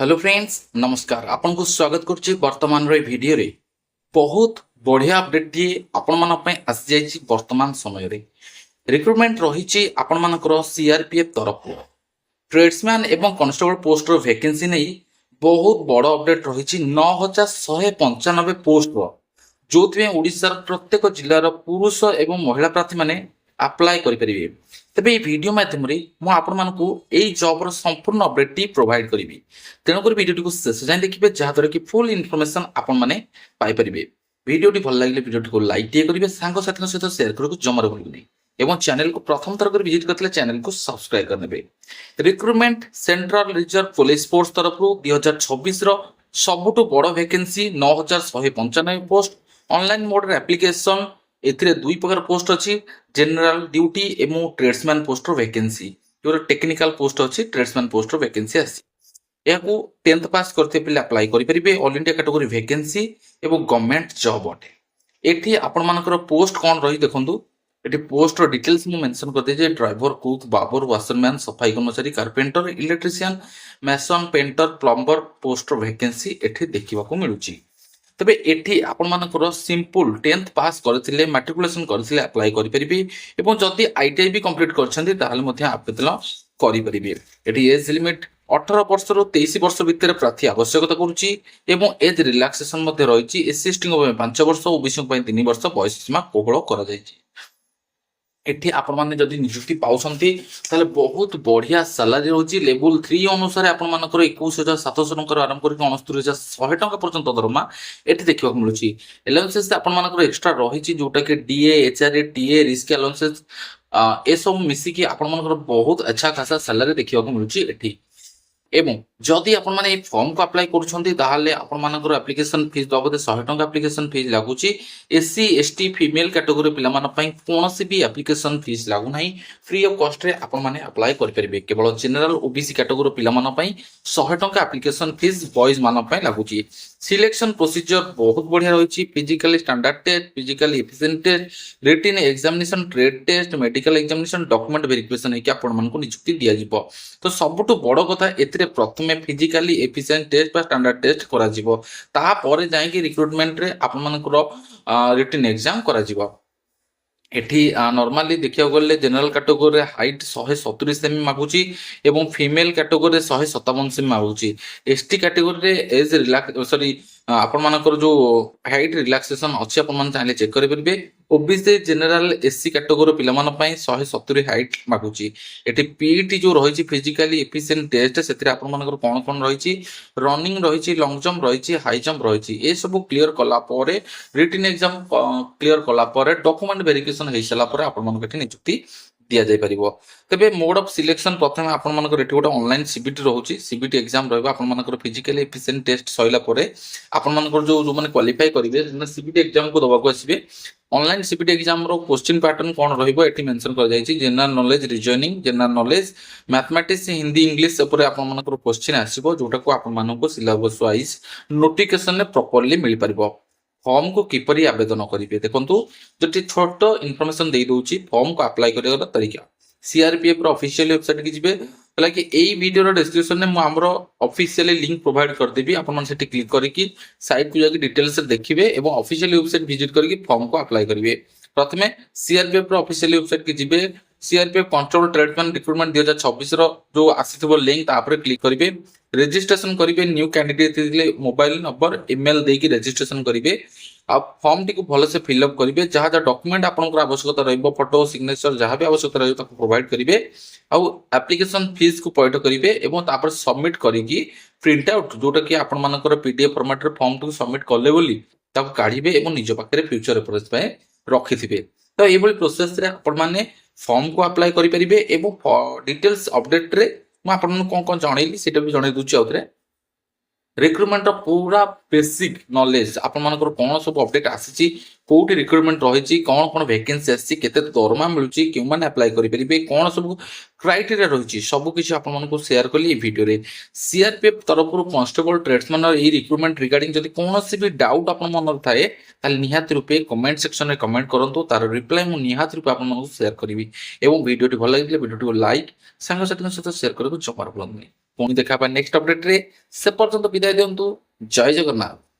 Hello friends नमस्कार आपन को स्वागत करछि वर्तमान रे वीडियो रे बहुत बढ़िया अपडेट दिए आपण मन पय आसी जाइछि। वर्तमान समय रे रिक्रूटमेंट रहिछि आपण मानकर सीआरपीएफ तरफ ट्रेड्समैन एवं कांस्टेबल पोस्ट रो वैकेंसी नै बहुत बड़ अपडेट रहिछि 9195 पोस्ट रो जोथि ओडिसा प्रत्येक जिल्लार पुरुष एवं महिला प्रार्थी माने अप्लाई करि परिबे। तेबे वीडियो माध्यम मुझे आपण मानकु एई जॉब रो संपूर्ण अपडेट टी प्रोवाइड करिवि। तेणु कर वीडियो को शेष जाए देखिए जहाँद्वारा कि फुल इनफॉरमेशन आपण माने पाई परिबे। वीडियो भल लगे वीडियो को लाइक टे करिवे सांग साथी सहित शेयर करको जमार भूलबेनी एवं चैनल को प्रथम थर कर विजिट करथिले चैनल को सब्सक्राइब करनेबे। Recruitment central reserve police force तरफ 2026 रो सबुटु बड़ वैकेंसी 9195 पोस्ट ऑनलाइन मोड रे एप्लीकेशन एथिरे दुई प्रकार पोस्ट अछि जनरल ड्यूटी एवं ट्रेड्समैन पोस्ट रो वैकेंसी जो टेक्निकल पोस्ट अछि ट्रेड्समैन पोस्ट रो वैकेंसी आसी याकू 10th पास करते पिले अप्लाई करि परिबे। ऑल इंडिया कैटेगरी वैकेंसी एवं गवर्नमेंट जॉब अटे। एठी आपण मानकर पोस्ट कोन रही देखंतु एठी पोस्ट रो डिटेल्स मु मेंशन कर दे जे ड्राइवर कुक बाबर वाशरमैन सफाई कर्मचारी carpenter electrician mason painter plumber post रो वैकेंसी एठी देखिबा को मिलुची। तबे एठी आपण मानकर सिंपल 10th पास करथिले मैट्रिकुलेशन करथिले अप्लाई करि परिबे एवं जदी आईटीआई भी कंप्लीट करछन्ती ताहाले मध्ये आवेदन करि परिबे। एठी एज लिमिट 18 वर्ष रु 23 वर्ष भितर प्रार्थी आवश्यकता करूची एवं एज रिलैक्सेशन मध्ये रहिची। एससी एसटी को 5 वर्ष ओबीसी को 3 वर्ष बयस सीमा कोहळ करा जायछि। एठी आपण माने जदी नियुक्ति पाउसंती ताले बहुत बढ़िया सैलरी होची। लेवल 3 अनुसार आपण मानकर 21700 टका आरंभ करके 69100 टका पर्यंत दरमा एठी देखिबा मिलुची। अलाउंसेस आपण मानकर एक्स्ट्रा रहिची जोटा कि DA HRA TA risk allowances ए सब मिसी कि आपण मानकर बहुत अच्छा खासा सैलरी देखिबा मिलुची एठी। एवं जदि आपण माने फॉर्म को अप्लाई करूछंती ताहाले आपण मानकर एप्लीकेशन फीस बाबद 100 टका एप्लीकेशन फीस लागुची। एससी एसटी फीमेल कैटेगरी पिला मान पई कोनोसी भी एप्लीकेशन फीस लागु नाही। फ्री ऑफ कॉस्ट रे आपण माने अप्लाई करि परिबे। केवल जनरल ओबीसी कैटेगरी पिला मान पई 100 टका एप्लीकेशन फीस बॉयज मान पई लागुची। सिलेक्शन प्रोसीजर बहुत बढ़िया रहिची। Physically standard test physically efficient test written examination trade test medical examination document verification है कि आपण मान को नियुक्ति दिया जिवो। तो सबुटु बड़ कथा एथिरे प्रथमे फिजिकली एफिशिएंट टेस्ट बा स्टैंडर्ड टेस्ट करा जिवो ता परे जाय कि रिक्रूटमेंट रे आपण मान को रिटन एग्जाम करा जिवो। एठी नॉर्मली देखिया गले जनरल कैटेगरी रे हाइट 170 सेमी मागुची एवं फीमेल कैटेगरी रे 157 सेमी मागुची। एसटी कैटेगरी रे एज रिलैक्स सॉरी आपण मानकर जो हाइट रिलैक्सेशन अछि आपण मान चाहे चेक करि परिबे। ओबीसी जनरल एससी कैटेगरी पिला मान पई 170 हाइट मागुची। एठी पीईटी जो रहिची फिजिकली एफिशिएंट टेस्ट सेतिर आपण मानकर कोन कोन रहिची रनिंग रहिची लॉन्ग जंप रहिची हाई जंप रहिची। ए सब क्लियर कला परे रिटन एग्जाम क्लियर कला परे डॉक्यूमेंट वेरिफिकेशन हे सला परे आपण मानकर एठी नियुक्ति दिया जाय परिबो। तबे मोड ऑफ सिलेक्शन प्रथम आपण मानकर एठी गोटे ऑनलाइन सीबीटी रहउची। सीबीटी एग्जाम रहबा आपण मानकर फिजिकली एफिशिएंट टेस्ट सइला परे आपण मानकर जो माने क्वालिफाई करिवे सीबीटी एग्जाम को दबाको आसीबे। ऑनलाइन सीबीटी एग्जाम रो क्वेश्चन पैटर्न कोन रहइबो एठी मेंशन कर जायछि। General knowledge reasoning general knowledge mathematics Hindi English ऊपर आपण मानकर क्वेश्चन आसीबो जोटा को आपण मानको सिलेबस वाइज नोटिफिकेशन ने प्रॉपर्ली मिल परिबो। फॉर्म को किपरि आवेदन करिवे देखंतु जति छोट इन्फॉर्मेशन दे दोछि फॉर्म को अप्लाई करियो तरीका सीआरपीएफ रो ऑफिशियल वेबसाइट की जिवे हला कि एई वीडियो रो डिस्क्रिप्शन ने मु हमरो ऑफिशियली लिंक प्रोवाइड कर देबी। आपण मन सेठी क्लिक करिकि साइट को जाके डिटेल्स से देखिबे एवं ऑफिशियल वेबसाइट विजिट करिकि फॉर्म को अप्लाई करिवे। प्रथमे सीआरपीएफ रो ऑफिशियल वेबसाइट की जिवे सीआरपीएफ कांस्टेबल ट्रेडमैन रिक्रूटमेंट 2026 रो जो आसीथिबो लिंक ता पर क्लिक करिवे रजिस्ट्रेशन करिवे। न्यू कैंडिडेट दिले मोबाइल नंबर ईमेल देकी रजिस्ट्रेशन करिवे। अब फॉर्म टी को भले से फिल अप करिवे जहा जहा डॉक्यूमेंट आपनकर आवश्यकता रहइबो फोटो सिग्नेचर जहा भी आवश्यकता रहइबो ताको प्रोवाइड करिवे। आ एप्लीकेशन फीस को पैठ करिवे एवं तापर सबमिट करिकि प्रिंट आउट जोटा कि आपण मानकर पीडीएफ फॉर्मेट रे फॉर्म को सबमिट करले बोली ताको काढिबे एवं निज पाखरे फ्यूचर रेफरेंस पे रखिथिबे। तो ए बोली प्रोसेस रे आपण माने फॉर्म को अप्लाई करि परिबे एवं डिटेल्स अपडेट रे म आपण कोन कोन जणैली सेटा भी जणै दुची आउतरे। रिक्रूटमेंट पूरा बेसिक नॉलेज आपण मानकर कोन सब अपडेट आसीची कोठी रिक्रूटमेंट रहिची कोन कोन वैकेंसी आसीची केते दरमा मिलुची केउ माने अप्लाई करि परिबे कोन सब क्राइटेरिया रहिची सब किछि आपण मानको शेयर करली वीडियो रे। सीआरपीएफ तरफ रु कांस्टेबल ट्रेड्समैन ए रिक्रूटमेंट रिगार्डिंग जदी कोनोसी भी डाउट आपण मन थाए ताल निहात रूपे कमेंट सेक्शन रे कमेंट करंतु तार रिप्लाई मु निहात रूपे आपण मानको शेयर करबी एवं वीडियो टी भल लागिले वीडियो टी लाइक संग साथी सहित शेयर करको जमार भूलंतु। ପୁଣି ଦେଖା ହେବା ନେକ୍ସଟ ଅପଡେଟରେ। ସେ ପର୍ଯ୍ୟନ୍ତ ବିଦାୟ ଦିଅନ୍ତୁ। ଜୟ ଜଗନ୍ନାଥ।